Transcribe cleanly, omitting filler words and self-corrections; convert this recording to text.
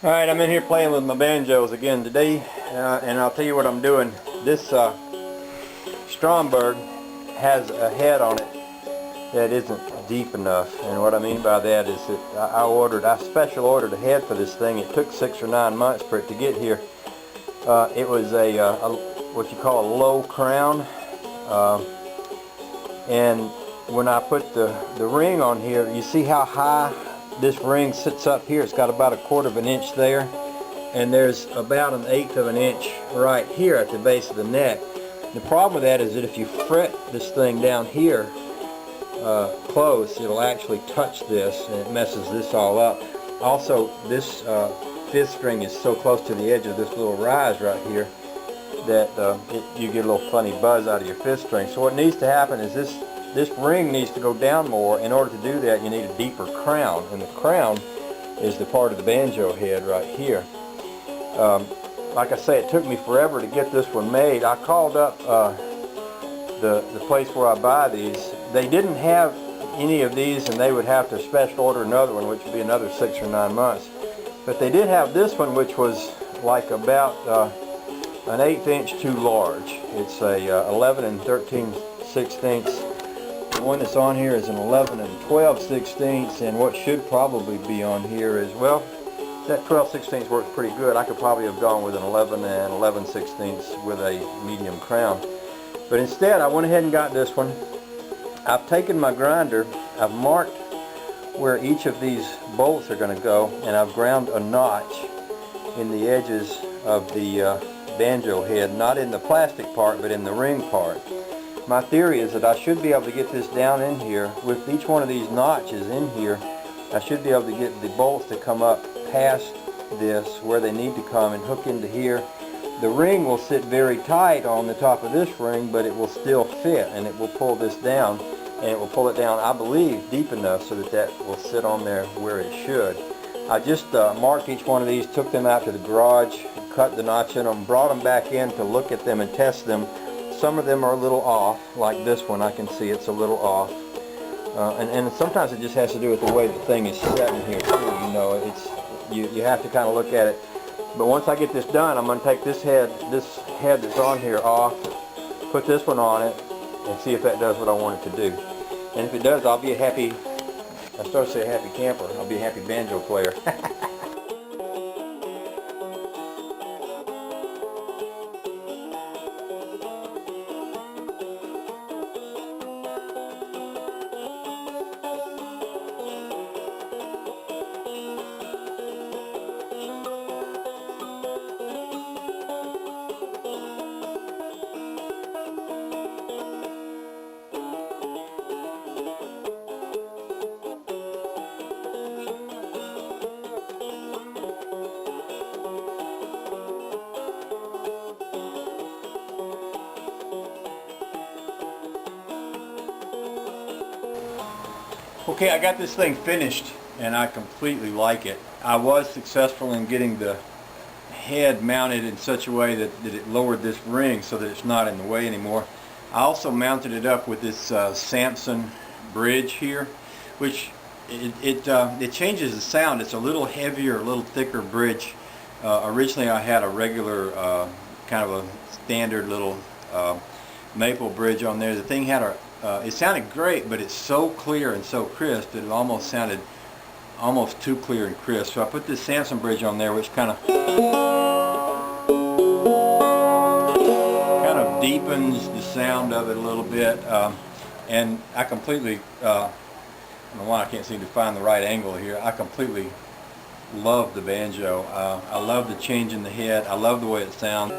Alright, I'm in here playing with my banjos again today, and I'll tell you what I'm doing. This Stromberg has a head on it that isn't deep enough, and what I mean by that is that I special ordered a head for this thing. It took 6 or 9 months for it to get here. It was a what you call a low crown, and when I put the ring on here, you see how high this ring sits up here. It's got about 1/4 of an inch there, and there's about 1/8 of an inch right here at the base of the neck. The problem with that is that if you fret this thing down here close, it'll actually touch this and it messes this all up. Also, this fifth string is so close to the edge of this little rise right here that you get a little funny buzz out of your fifth string. So what needs to happen is this ring needs to go down more. In order to do that, you need a deeper crown, and the crown is the part of the banjo head right here. Like I say, it took me forever to get this one made. I called up the place where I buy these. They didn't have any of these, and they would have to special order another one, which would be another 6 or 9 months. But they did have this one, which was like about 1/8 inch too large. It's a 11 13/16. The one that's on here is an 11 12/16, and what should probably be on here is, well, that 12/16 works pretty good. I could probably have gone with an 11 11/16 with a medium crown. But instead, I went ahead and got this one. I've taken my grinder, I've marked where each of these bolts are going to go, and I've ground a notch in the edges of the banjo head, not in the plastic part, but in the ring part. My theory is that I should be able to get this down in here. With each one of these notches in here, I should be able to get the bolts to come up past this where they need to come and hook into here. The ring will sit very tight on the top of this ring, but it will still fit, and it will pull this down, and it will pull it down, I believe, deep enough so that that will sit on there where it should. I just marked each one of these, took them out to the garage, cut the notch in them, brought them back in to look at them and test them. Some of them are a little off, like this one. I can see it's a little off. And sometimes it just has to do with the way the thing is set in here too. You know, you have to kind of look at it. But once I get this done, I'm going to take this head that's on here off, put this one on it, and see if that does what I want it to do. And if it does, I'll be a happy, I started to say happy camper, I'll be a happy banjo player. Okay, I got this thing finished, and I completely like it. I was successful in getting the head mounted in such a way that it lowered this ring so that it's not in the way anymore. I also mounted it up with this Samson bridge here, which it changes the sound. It's a little heavier, a little thicker bridge. Originally I had a regular kind of a standard little maple bridge on there. The thing had it sounded great, but it's so clear and so crisp that it almost sounded almost too clear and crisp. So I put this Samson bridge on there, which kind of deepens the sound of it a little bit. And I completely, I don't know why I can't seem to find the right angle here. I completely love the banjo. I love the change in the head. I love the way it sounds.